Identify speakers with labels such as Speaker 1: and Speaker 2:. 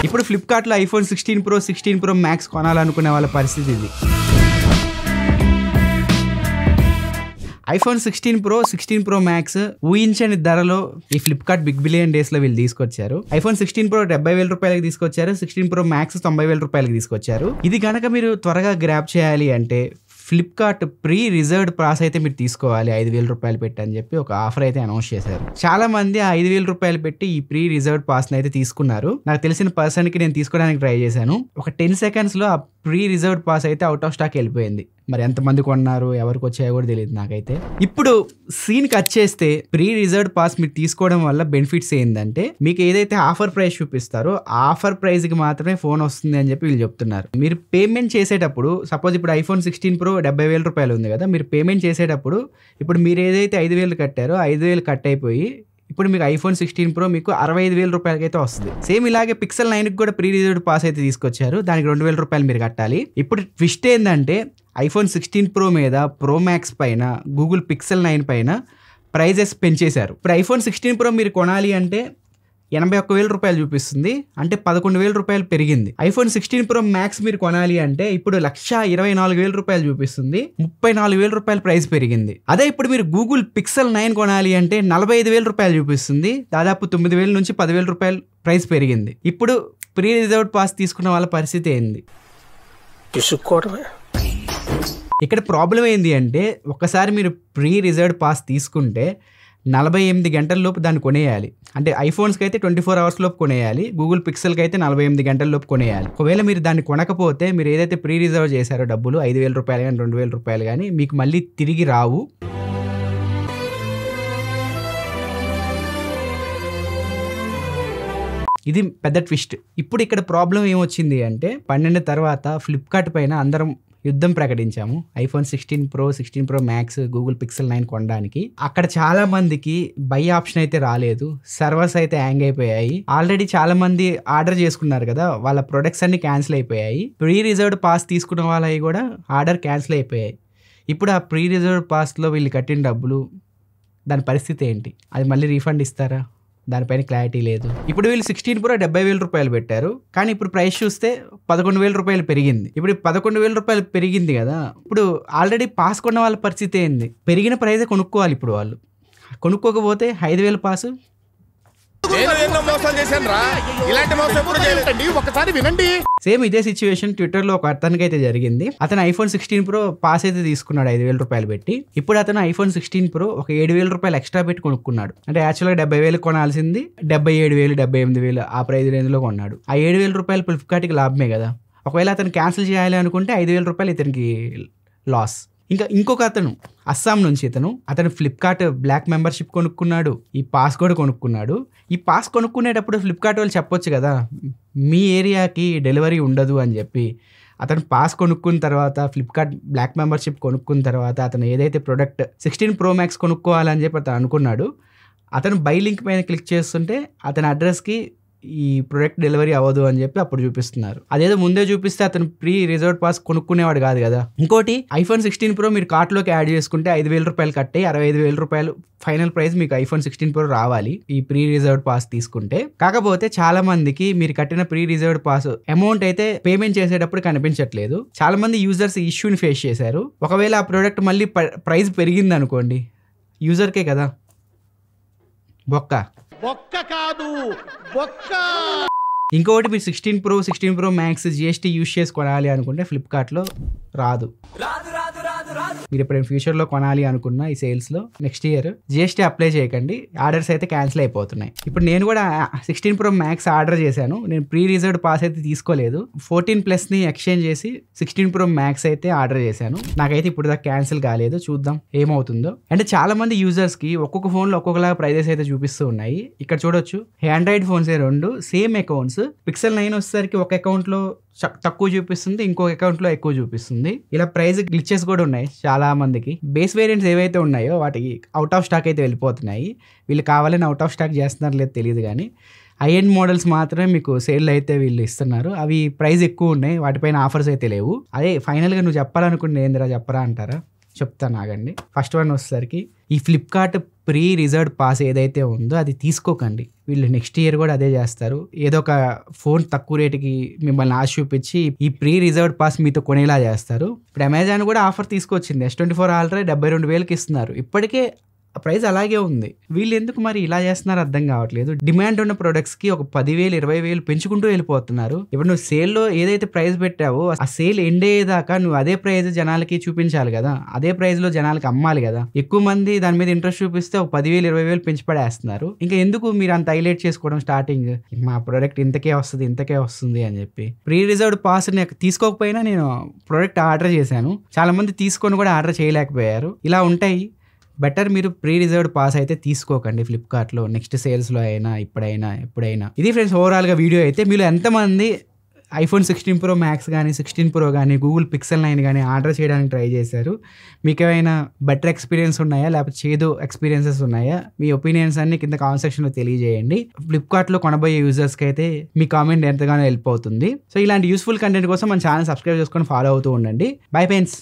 Speaker 1: ఇప్పుడు ఫ్లిప్కార్ట్లో iPhone 16 Pro 16 Pro Max కొనాలనుకునే వాళ్ళ పరిస్థితి ఇది. ఐఫోన్ 16 Pro 16 Pro Max ఊహించని ధరలో ఈ ఫ్లిప్కార్ట్ బిగ్ బిలియన్ డేస్ లో వీళ్ళు తీసుకొచ్చారు. ఐఫోన్ 16 Pro 70,000 రూపాయలకి తీసుకొచ్చారు. 16 Pro Max 90,000 రూపాయలకి తీసుకొచ్చారు. ఇది కనుక మీరు త్వరగా గ్రాప్ చేయాలి అంటే ఫ్లిప్కార్ట్ ప్రీ రిజర్వ్డ్ పాస్ అయితే మీరు తీసుకోవాలి 5,000 రూపాయలు పెట్టి అని చెప్పి ఒక ఆఫర్ అయితే అనౌన్స్ చేశారు. చాలా మంది 5,000 రూపాయలు పెట్టి ఈ ప్రీ రిజర్వ్డ్ పాస్ అయితే తీసుకున్నారు. నాకు తెలిసిన పర్సన్ కి నేను తీసుకోవడానికి ట్రై చేశాను. ఒక 10 seconds లో ఆ ప్రీ రిజర్వ్డ్ పాస్ అయితే అవుట్ ఆఫ్ స్టాక్ వెళ్ళిపోయింది. మరి ఎంతమంది కొన్నారు, ఎవరికి వచ్చాయో కూడా తెలియదు నాకైతే. ఇప్పుడు సీన్ కట్ చేస్తే ప్రీ రిజర్వ్డ్ పాస్ మీరు తీసుకోవడం వల్ల బెనిఫిట్స్ ఏంటంటే మీకు ఏదైతే ఆఫర్ ప్రైస్ చూపిస్తారో ఆ ఆఫర్ ప్రైస్ కి మాత్రమే ఫోన్ వస్తుంది అని చెప్పి వీళ్ళు చెప్తున్నారు. మీరు పేమెంట్ చేసేటప్పుడు సపోజ్ ఇప్పుడు ఐఫోన్ 16 Pro 70,000 రూపాయలు ఉంది కదా, మీరు పేమెంట్ చేసేటప్పుడు ఇప్పుడు మీరు ఏదైతే 5,000 కట్టారో 5,000 కట్ అయిపోయి ఇప్పుడు మీకు ఐఫోన్ 16 Pro మీకు 65,000 రూపాయలకి అయితే వస్తుంది. సేమ్ ఇలాగే పిక్సెల్ 9 కి కూడా ప్రీ రిజర్వ్డ్ పాస్ అయితే తీసుకొచ్చారు. దానికి 2,000 రూపాయలు మీరు కట్టాలి. ఇప్పుడు ట్విస్ట్ ఏంటంటే ఐఫోన్ 16 Pro మీద Pro Max పైన గూగుల్ పిక్సెల్ 9 పైన ప్రైజెస్ పెంచేశారు. ఇప్పుడు ఐఫోన్ 16 Pro మీరు కొనాలి అంటే 81,000 రూపాయలు చూపిస్తుంది, అంటే 11,000 రూపాయలు పెరిగింది. ఐఫోన్ 16 Pro Max మీరు కొనాలి అంటే ఇప్పుడు 1,24,000 రూపాయలు చూపిస్తుంది, 34,000 రూపాయలు ప్రైస్ పెరిగింది. అదే ఇప్పుడు మీరు గూగుల్ పిక్సెల్ 9 కొనాలి అంటే 45,000 రూపాయలు చూపిస్తుంది, దాదాపు 9,000 నుంచి 10,000 రూపాయలు ప్రైస్ పెరిగింది. ఇప్పుడు ప్రీ రిజర్వ్డ్ పాస్ తీసుకున్న వాళ్ళ పరిస్థితి ఏంది? ఇక్కడ ప్రాబ్లం ఏంది అంటే ఒక్కసారి మీరు ప్రీ రిజర్వ్డ్ పాస్ తీసుకుంటే 48 గంటల లోపు దాన్ని కొనేయాలి. అంటే ఐఫోన్స్కి అయితే 24 hours లోపు కొనేయాలి, గూగుల్ పిక్సెల్కి అయితే 48 గంటల లోపు కొనేయాలి. ఒకవేళ మీరు దాన్ని కొనకపోతే మీరు ఏదైతే ప్రీ రిజర్వ్ చేశారో డబ్బులు 5,000 రూపాయలు కానీ 2,000 రూపాయలు కానీ మీకు మళ్ళీ తిరిగి రావు. ఇది పెద్ద ట్విస్ట్. ఇప్పుడు ఇక్కడ ప్రాబ్లం ఏమొచ్చింది అంటే 12 తర్వాత ఫ్లిప్కార్ట్ పైన అందరం యుద్ధం ప్రకటించాము iPhone 16 Pro 16 Pro Max Google Pixel 9 కొనడానికి. అక్కడ చాలా మందికి బై ఆప్షన్ అయితే రాలేదు, సర్వర్స్ అయితే హ్యాంగ్ అయిపోయాయి. ఆల్రెడీ చాలా మంది ఆర్డర్ చేసుకున్నారు కదా, వాళ్ళ ప్రొడక్ట్స్ అన్ని క్యాన్సిల్ అయిపోయాయి. ప్రీ రిజర్వ్డ్ పాస్ తీసుకున్న వాళ్ళవి కూడా ఆర్డర్ క్యాన్సిల్ అయిపోయాయి. ఇప్పుడు ఆ ప్రీ రిజర్వ్డ్ పాస్లో వీళ్ళు కట్టిన డబ్బులు దాని పరిస్థితి ఏంటి? అది మళ్ళీ రీఫండ్ ఇస్తారా? దానిపైన క్లారిటీ లేదు. ఇప్పుడు వీళ్ళు 16 Pro 70,000 రూపాయలు పెట్టారు, కానీ ఇప్పుడు ప్రైస్ చూస్తే 11,000 రూపాయలు పెరిగింది. ఇప్పుడు 11,000 రూపాయలు పెరిగింది కదా, ఇప్పుడు ఆల్రెడీ పాస్ కొన్న వాళ్ళ పరిస్థితి ఏంది? పెరిగిన ప్రైజే కొనుక్కోవాలి. ఇప్పుడు వాళ్ళు కొనుక్కోకపోతే 5,000 పాసు సేమ్ ఇదే సిచ్యువేషన్ ట్విట్టర్ లో ఒక అతనికి అయితే జరిగింది. అతను ఐఫోన్ 16 Pro పాస్ అయితే తీసుకున్నాడు 5,000 రూపాయలు పెట్టి. ఇప్పుడు అతను ఐఫోన్ 16 Pro ఒక 7,000 రూపాయలు ఎక్స్ట్రా పెట్టి కొనుక్కున్నాడు. అంటే యాక్చువల్గా 70,000 కొనాల్సింది 77,000 78,000 ఆ ప్రైస్ రేంజ్ లో కొన్నాడు. ఆ 7,000 రూపాయలు ఫ్లిప్కార్ట్కి లాభమే కదా. ఒకవేళ అతను క్యాన్సిల్ చేయాలి అనుకుంటే 5,000 రూపాయలు ఇతనికి లాస్. ఇంకా ఇంకొక అతను అస్సాం నుంచి అతను ఫ్లిప్కార్ట్ బ్లాక్ మెంబర్షిప్ కొనుక్కున్నాడు, ఈ పాస్ కూడా కొనుక్కున్నాడు. ఈ పాస్ కొనుక్కునేటప్పుడు ఫ్లిప్కార్ట్ వాళ్ళు చెప్పొచ్చు కదా మీ ఏరియాకి డెలివరీ ఉండదు అని చెప్పి. అతను పాస్ కొనుక్కున్న తర్వాత ఫ్లిప్కార్ట్ బ్లాక్ మెంబర్షిప్ కొనుక్కున్న తర్వాత అతను ఏదైతే ప్రోడక్ట్ 16 Pro Max కొనుక్కోవాలని చెప్పి అతను అనుకున్నాడు. అతను బై లింక్ పైన క్లిక్ చేస్తుంటే అతని అడ్రస్కి ఈ ప్రొడక్ట్ డెలివరీ అవ్వదు అని చెప్పి అప్పుడు చూపిస్తున్నారు. అదేదో ముందే చూపిస్తే అతను ప్రీ రిజర్వ్డ్ పాస్ కొనుక్కునేవాడు కాదు కదా. ఇంకోటి ఐఫోన్ 16 Pro మీరు కార్ట్లోకి యాడ్ చేసుకుంటే 5,000 రూపాయలు కట్టే 65,000 రూపాయలు ఫైనల్ ప్రైస్ మీకు ఐఫోన్ 16 Pro రావాలి ఈ ప్రీ రిజర్వ్డ్ పాస్ తీసుకుంటే. కాకపోతే చాలా మందికి మీరు కట్టిన ప్రీ రిజర్వ్డ్ పాస్ అమౌంట్ అయితే పేమెంట్ చేసేటప్పుడు కనిపించట్లేదు. చాలా మంది యూజర్స్ ఇష్యూని ఫేస్ చేశారు. ఒకవేళ ఆ ప్రోడక్ట్ మళ్ళీ ప్రైస్ పెరిగింది అనుకోండి, యూజర్కే కదా బొక్క. ఇంకొకటి మీరు 16 Pro 16 Pro Max GST use చేసి కొనాలి అనుకుంటే ఫ్లిప్కార్ట్లో రాదు. మీరు ఎప్పుడైనా ఫ్యూచర్లో కొనాలి అనుకున్న ఈ సేల్స్లో నెక్స్ట్ ఇయర్ GST అప్లై చేయకండి, ఆర్డర్స్ అయితే క్యాన్సిల్ అయిపోతున్నాయి. ఇప్పుడు నేను కూడా 16 Pro Max ఆర్డర్ చేశాను. నేను ప్రీ రిజర్వ్డ్ పాస్ అయితే తీసుకోలేదు, 14+ ఎక్స్చేంజ్ చేసి 16 Pro Max అయితే ఆర్డర్ చేశాను. నాకైతే ఇప్పుడు దాకా క్యాన్సిల్ కాలేదు, చూద్దాం ఏమవుతుందో. అంటే చాలా మంది యూజర్స్కి ఒక్కొక్క ఫోన్లో ఒక్కొక్కలాగా ప్రైజెస్ అయితే చూపిస్తూ ఉన్నాయి. ఇక్కడ చూడొచ్చు ఆండ్రాయిడ్ ఫోన్సే 2 సేమ్ అకౌంట్స్. పిక్సెల్ 9 వచ్చేసరికి ఒక అకౌంట్లో తక్కువ చూపిస్తుంది, ఇంకో అకౌంట్లో ఎక్కువ చూపిస్తుంది. ఇలా ప్రైస్ గ్లిచెస్ కూడా ఉన్నాయి చాలా మందికి. బేస్ వేరియంట్స్ ఏవైతే ఉన్నాయో వాటికి అవుట్ ఆఫ్ స్టాక్ అయితే వెళ్ళిపోతున్నాయి. వీళ్ళు కావాలని అవుట్ ఆఫ్ స్టాక్ చేస్తున్నారు లేదు తెలియదు, కానీ హై ఎండ్ మోడల్స్ మాత్రమే మీకు సేల్ అయితే వీళ్ళు ఇస్తున్నారు. అవి ప్రైస్ ఎక్కువ ఉన్నాయి, వాటిపైన ఆఫర్స్ అయితే లేవు. అదే ఫైనల్గా నువ్వు చెప్పాలనుకుంటే ఏందిరా చెప్పరా అంటారా? చెప్తాను ఆగండి. ఫస్ట్ వన్ వచ్చేసరికి ఈ ఫ్లిప్కార్ట్ ప్రీ రిజర్వ్డ్ పాస్ ఏదైతే ఉందో అది తీసుకోకండి. వీళ్ళు నెక్స్ట్ ఇయర్ కూడా అదే చేస్తారు. ఏదో ఒక ఫోన్ తక్కువ రేటుకి మిమ్మల్ని ఆశ చూపించి ఈ ప్రీ రిజర్వ్డ్ పాస్ మీతో కొనేలా చేస్తారు. ఇప్పుడు అమెజాన్ కూడా ఆఫర్ తీసుకొచ్చింది. S24 Ultra 72,000కి ఇస్తున్నారు. ఇప్పటికే ప్రైస్ అలాగే ఉంది. వీళ్ళు ఎందుకు మరి ఇలా చేస్తున్నారు అర్థం కావట్లేదు. డిమాండ్ ఉన్న ప్రొడక్ట్స్కి ఒక 10,000 20,000 పెంచుకుంటూ వెళ్ళిపోతున్నారు. ఇప్పుడు నువ్వు సేల్లో ఏదైతే ప్రైస్ పెట్టావో ఆ సేల్ ఎండ్ అయ్యేదాకా నువ్వు అదే ప్రైస్ జనాలకి చూపించాలి కదా, అదే ప్రైస్లో జనాలకి అమ్మాలి కదా. ఎక్కువ మంది దాని మీద ఇంట్రెస్ట్ చూపిస్తే ఒక 10,000 20,000 పెంచి పడేస్తున్నారు. ఇంకా ఎందుకు మీరు అంత హైలైట్ చేసుకోవడం స్టార్టింగ్, మా ప్రోడక్ట్ ఇంతకే వస్తుంది అని చెప్పి. ప్రీ రిజర్వ్డ్ పాస్ తీసుకోకపోయినా నేను ప్రోడక్ట్ ఆర్డర్ చేశాను. చాలా మంది తీసుకొని కూడా ఆర్డర్ చేయలేకపోయారు. ఇలా ఉంటాయి. బెటర్ మీరు ప్రీ రిజర్వ్డ్ పాస్ అయితే తీసుకోకండి ఫ్లిప్కార్ట్లో, నెక్స్ట్ సేల్స్లో అయినా ఎప్పుడైనా. ఇది ఫ్రెండ్స్ ఓవరాల్గా వీడియో అయితే. మీరు ఎంతమంది iPhone 16 Pro Max కానీ 16 Pro కానీ Google Pixel 9 కానీ ఆర్డర్ చేయడానికి ట్రై చేశారు? మీకు ఏమైనా బెటర్ ఎక్స్పీరియన్స్ ఉన్నాయా, లేకపోతే చేదు ఎక్స్పీరియన్సెస్ ఉన్నాయా? మీ ఒపీనియన్స్ అన్ని కింద కామెంట్ సెక్షన్లో తెలియజేయండి. ఫ్లిప్కార్ట్లో కొనబోయే యూజర్స్కి అయితే మీ కామెంట్ ఎంతగానో హెల్ప్ అవుతుంది. సో ఇలాంటి యూస్ఫుల్ కంటెంట్ కోసం మన ఛానల్ సబ్స్క్రైబ్ చేసుకొని ఫాలో అవుతూ ఉండండి. Bye friends.